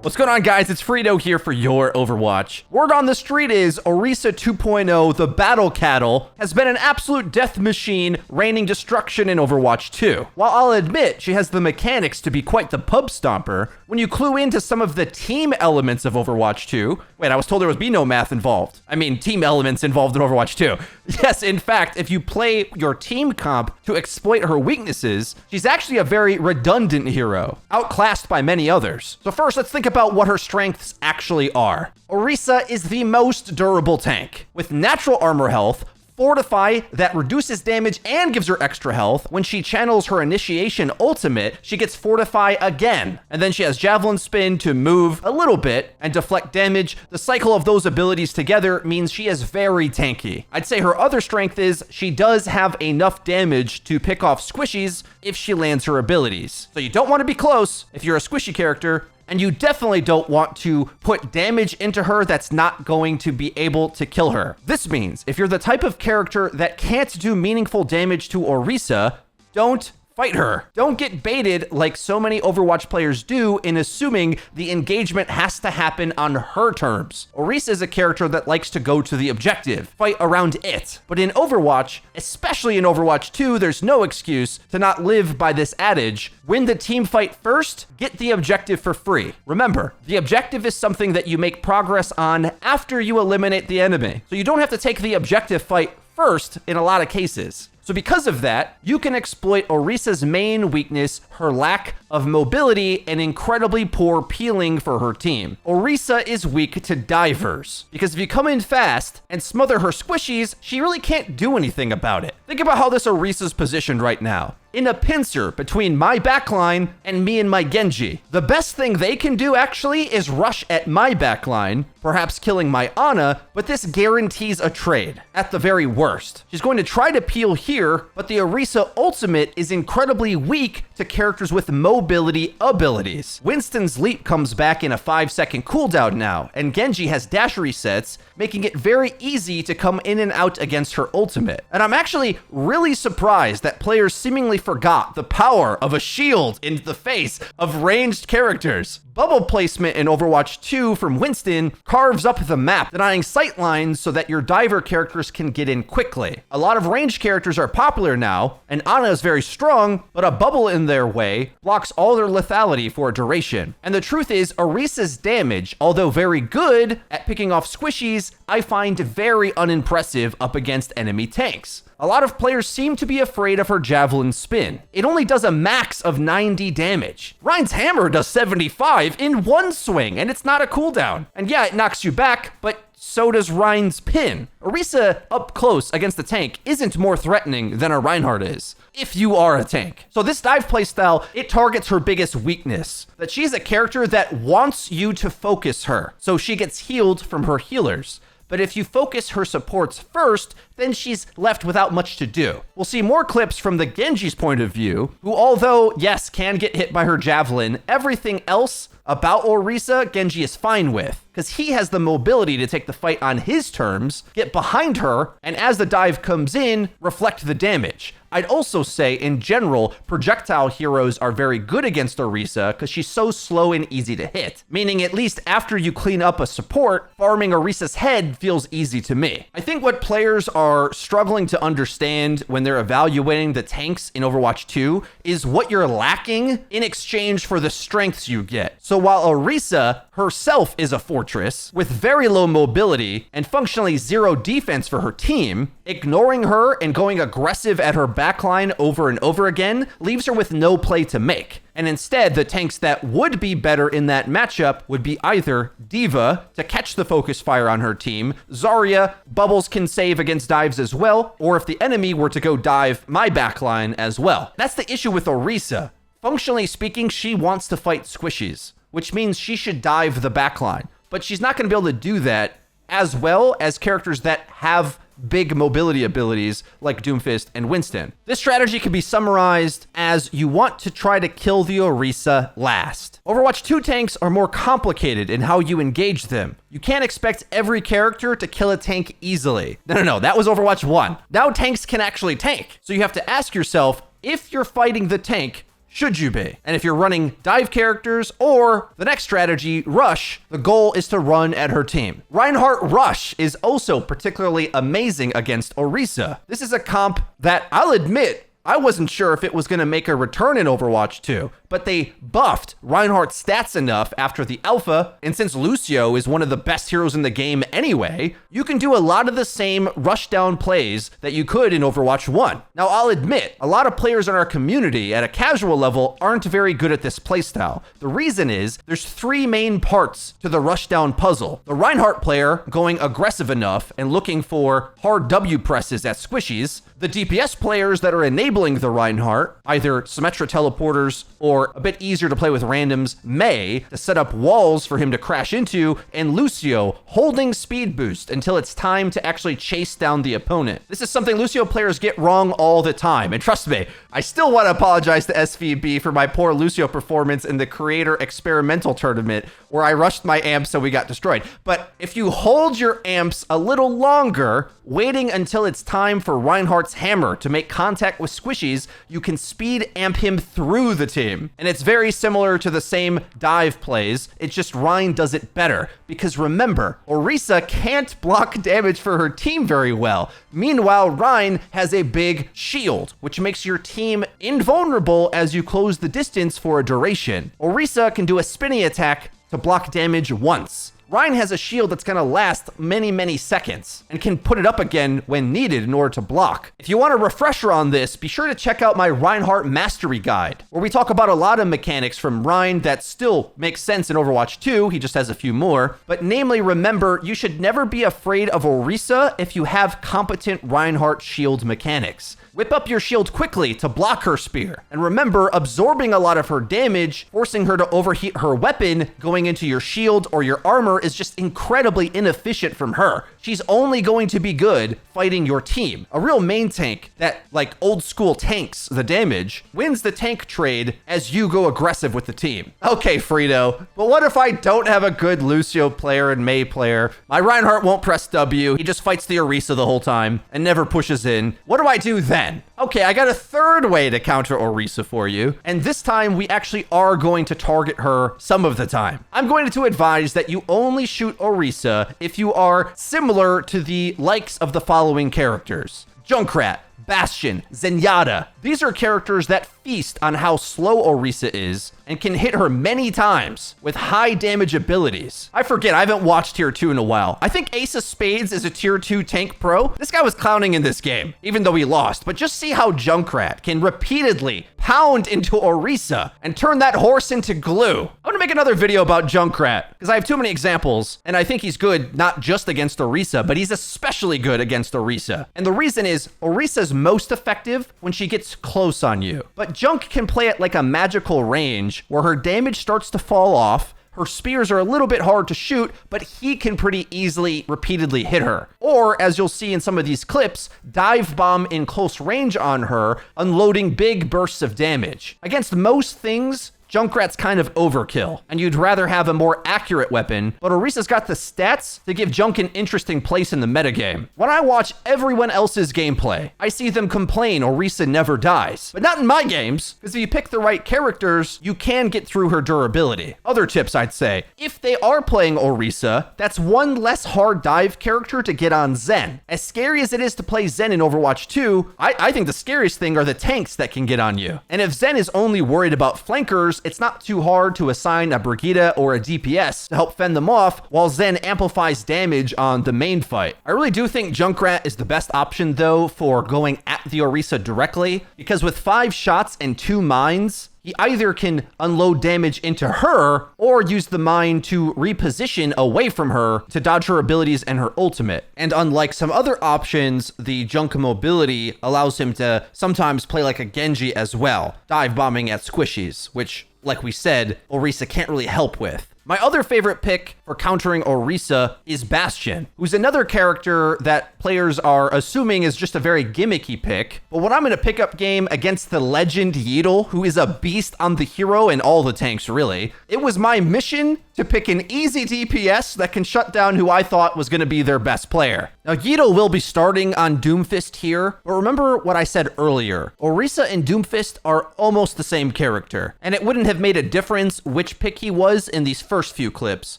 What's going on, guys? It's Frito here for your Overwatch. Word on the street is Orisa 2.0, the battle cattle, has been an absolute death machine, raining destruction in Overwatch 2. While I'll admit she has the mechanics to be quite the pub stomper, when you clue into some of the team elements of Overwatch 2, wait, I was told there would be no math involved. I mean, team elements involved in Overwatch 2. Yes, in fact, if you play your team comp to exploit her weaknesses, she's actually a very redundant hero, outclassed by many others. So first, let's think about what her strengths actually are. Orisa is the most durable tank, with natural armor health, Fortify that reduces damage and gives her extra health. When she channels her initiation ultimate, she gets Fortify again. And then she has Javelin Spin to move a little bit and deflect damage. The cycle of those abilities together means she is very tanky. I'd say her other strength is she does have enough damage to pick off squishies if she lands her abilities. So you don't want to be close if you're a squishy character, and you definitely don't want to put damage into her that's not going to be able to kill her. This means if you're the type of character that can't do meaningful damage to Orisa, don't fight her. Don't get baited like so many Overwatch players do in assuming the engagement has to happen on her terms. Orisa is a character that likes to go to the objective, fight around it. But in Overwatch, especially in Overwatch 2, there's no excuse to not live by this adage: win the team fight first, get the objective for free. Remember, the objective is something that you make progress on after you eliminate the enemy. So you don't have to take the objective fight first in a lot of cases. So because of that, you can exploit Orisa's main weakness, her lack of mobility and incredibly poor peeling for her team. Orisa is weak to divers, because if you come in fast and smother her squishies, she really can't do anything about it. Think about how this Orisa's positioned right now. In a pincer between my backline and me and my Genji. The best thing they can do actually is rush at my backline, perhaps killing my Ana, but this guarantees a trade at the very worst. She's going to try to peel here, but the Orisa ultimate is incredibly weak to characters with mobility abilities. Winston's leap comes back in a 5-second cooldown now, and Genji has dash resets, making it very easy to come in and out against her ultimate. And I'm actually really surprised that players seemingly forgot the power of a shield in the face of ranged characters. Bubble placement in Overwatch 2 from Winston carves up the map, denying sight lines so that your diver characters can get in quickly. A lot of ranged characters are popular now, and Ana is very strong, but a bubble in their way blocks all their lethality for a duration. And the truth is, Orisa's damage, although very good at picking off squishies, I find very unimpressive up against enemy tanks. A lot of players seem to be afraid of her Javelin Spin. It only does a max of 90 damage. Rein's hammer does 75 in one swing, and it's not a cooldown. And yeah, it knocks you back, but so does Rein's pin. Orisa up close against the tank isn't more threatening than a Reinhardt is, if you are a tank. So this dive playstyle, it targets her biggest weakness, that she's a character that wants you to focus her, so she gets healed from her healers. But if you focus her supports first, then she's left without much to do. We'll see more clips from the Genji's point of view, who, although, yes, can get hit by her javelin, everything else about Orisa, Genji is fine with, because he has the mobility to take the fight on his terms, get behind her, and as the dive comes in, reflect the damage. I'd also say, in general, projectile heroes are very good against Orisa because she's so slow and easy to hit. Meaning, at least after you clean up a support, farming Orisa's head feels easy to me. I think what players are struggling to understand when they're evaluating the tanks in Overwatch 2 is what you're lacking in exchange for the strengths you get. So while Orisa herself is a fortress with very low mobility and functionally zero defense for her team, ignoring her and going aggressive at her backline over and over again leaves her with no play to make. And instead, the tanks that would be better in that matchup would be either D.Va to catch the focus fire on her team, Zarya, Bubbles can save against dives as well, or if the enemy were to go dive my backline as well. That's the issue with Orisa. Functionally speaking, she wants to fight squishies, which means she should dive the backline. But she's not going to be able to do that as well as characters that have big mobility abilities like Doomfist and Winston. This strategy can be summarized as you want to try to kill the Orisa last. Overwatch 2 tanks are more complicated in how you engage them. You can't expect every character to kill a tank easily. No, that was Overwatch 1. Now tanks can actually tank. So you have to ask yourself, if you're fighting the tank, should you be? And if you're running dive characters or the next strategy, Rush, the goal is to run at her team. Reinhardt Rush is also particularly amazing against Orisa. This is a comp that I'll admit I wasn't sure if it was going to make a return in Overwatch 2, but they buffed Reinhardt's stats enough after the alpha, and since Lucio is one of the best heroes in the game anyway, you can do a lot of the same rushdown plays that you could in Overwatch 1. Now, I'll admit, a lot of players in our community at a casual level aren't very good at this playstyle. The reason is, there's 3 main parts to the rushdown puzzle. The Reinhardt player going aggressive enough and looking for hard W presses at squishies, the DPS players that are enabling the Reinhardt, either Symmetra teleporters or a bit easier to play with randoms, May, to set up walls for him to crash into, and Lucio holding speed boost until it's time to actually chase down the opponent. This is something Lucio players get wrong all the time, and trust me, I still want to apologize to SVB for my poor Lucio performance in the Creator Experimental Tournament, where I rushed my amps so we got destroyed. But if you hold your amps a little longer, waiting until it's time for Reinhardt's hammer to make contact with squishies, you can speed amp him through the team. And it's very similar to the same dive plays, it's just Rein does it better. Because remember, Orisa can't block damage for her team very well. Meanwhile, Rein has a big shield, which makes your team invulnerable as you close the distance for a duration. Orisa can do a spinny attack to block damage once. Rein has a shield that's gonna last many seconds and can put it up again when needed in order to block. If you want a refresher on this, be sure to check out my Reinhardt Mastery Guide, where we talk about a lot of mechanics from Rein that still make sense in Overwatch 2, he just has a few more. But namely, remember, you should never be afraid of Orisa if you have competent Reinhardt shield mechanics. Whip up your shield quickly to block her spear. And remember, absorbing a lot of her damage, forcing her to overheat her weapon, going into your shield or your armor is just incredibly inefficient from her. She's only going to be good fighting your team. A real main tank that, like old school tanks the damage, wins the tank trade as you go aggressive with the team. Okay, Frito, but what if I don't have a good Lucio player and Mei player? My Reinhardt won't press W, he just fights the Orisa the whole time and never pushes in. What do I do then? Okay, I got a third way to counter Orisa for you, and this time we actually are going to target her some of the time. I'm going to advise that you only shoot Orisa if you are similar to the likes of the following characters: Junkrat, Bastion, Zenyatta. These are characters that feast on how slow Orisa is and can hit her many times with high damage abilities. I forget, I haven't watched tier 2 in a while. I think Ace of Spades is a tier 2 tank pro. This guy was clowning in this game, even though he lost. But just see how Junkrat can repeatedly pound into Orisa and turn that horse into glue. I'm gonna make another video about Junkrat because I have too many examples, and I think he's good not just against Orisa, but he's especially good against Orisa. And the reason is Orisa's most effective when she gets close on you. But Junk can play at like a magical range where her damage starts to fall off. Her spears are a little bit hard to shoot, but he can pretty easily repeatedly hit her. Or, as you'll see in some of these clips, dive bomb in close range on her, unloading big bursts of damage. Against most things, Junkrat's kind of overkill, and you'd rather have a more accurate weapon, but Orisa's got the stats to give Junk an interesting place in the metagame. When I watch everyone else's gameplay, I see them complain Orisa never dies. But not in my games, because if you pick the right characters, you can get through her durability. Other tips I'd say, if they are playing Orisa, that's one less hard dive character to get on Zen. As scary as it is to play Zen in Overwatch 2, I think the scariest thing are the tanks that can get on you. And if Zen is only worried about flankers, it's not too hard to assign a Brigitte or a DPS to help fend them off while Zen amplifies damage on the main fight. I really do think Junkrat is the best option though for going at the Orisa directly, because with 5 shots and 2 mines, he either can unload damage into her or use the mine to reposition away from her to dodge her abilities and her ultimate. And unlike some other options, the Junk mobility allows him to sometimes play like a Genji as well, dive bombing at squishies, which, like we said, Orisa can't really help with. My other favorite pick for countering Orisa is Bastion, who's another character that players are assuming is just a very gimmicky pick. But when I'm in a pickup game against the legend Yeatle, who is a beast on the hero and all the tanks really, it was my mission to pick an easy DPS that can shut down who I thought was going to be their best player. Now, Yeatle will be starting on Doomfist here, but remember what I said earlier. Orisa and Doomfist are almost the same character, and it wouldn't have made a difference which pick he was in these first few clips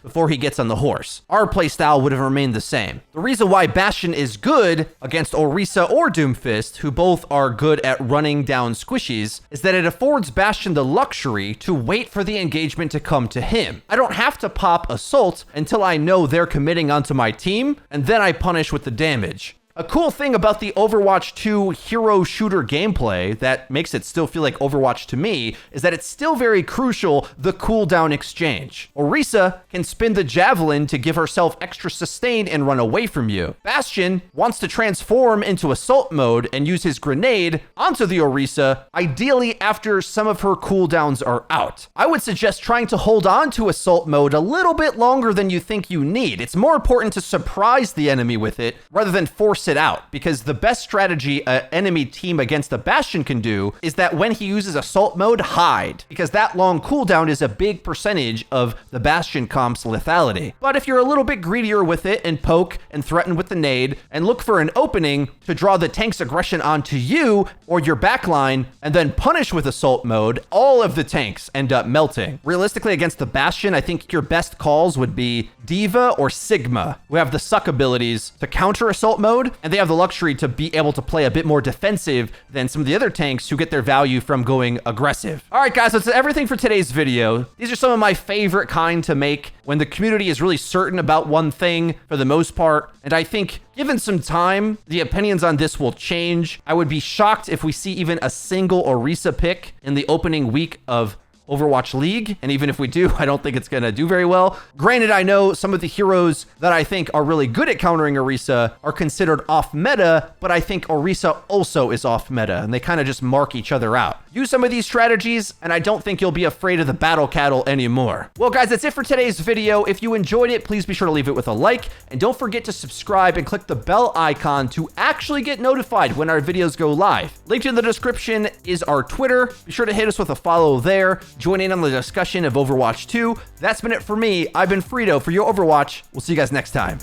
before he gets on the horse. Our playstyle would have remained the same. The reason why Bastion is good against Orisa or Doomfist, who both are good at running down squishies, is that it affords Bastion the luxury to wait for the engagement to come to him. I don't have to pop Assault until I know they're committing onto my team, and then I punish with the damage. A cool thing about the Overwatch 2 hero shooter gameplay that makes it still feel like Overwatch to me is that it's still very crucial, the cooldown exchange. Orisa can spin the javelin to give herself extra sustain and run away from you. Bastion wants to transform into assault mode and use his grenade onto the Orisa, ideally after some of her cooldowns are out. I would suggest trying to hold on to assault mode a little bit longer than you think you need. It's more important to surprise the enemy with it rather than force it out, because the best strategy an enemy team against a Bastion can do is that when he uses assault mode, hide, because that long cooldown is a big percentage of the Bastion comp's lethality. But if you're a little bit greedier with it and poke and threaten with the nade and look for an opening to draw the tank's aggression onto you or your backline and then punish with assault mode, all of the tanks end up melting. Realistically, against the Bastion, I think your best calls would be Diva or Sigma, who have the suck abilities to counter assault mode, and they have the luxury to be able to play a bit more defensive than some of the other tanks who get their value from going aggressive. All right, guys, that's everything for today's video. These are some of my favorite kind to make when the community is really certain about one thing for the most part. And I think given some time, the opinions on this will change. I would be shocked if we see even a single Orisa pick in the opening week of Overwatch League, and even if we do, I don't think it's going to do very well. Granted, I know some of the heroes that I think are really good at countering Orisa are considered off meta, but I think Orisa also is off meta, and they kind of just mark each other out. Use some of these strategies, and I don't think you'll be afraid of the battle cattle anymore. Well, guys, that's it for today's video. If you enjoyed it, please be sure to leave it with a like, and don't forget to subscribe and click the bell icon to actually get notified when our videos go live. Linked in the description is our Twitter. Be sure to hit us with a follow there. Join in on the discussion of Overwatch 2. That's been it for me. I've been Frito for your Overwatch. We'll see you guys next time.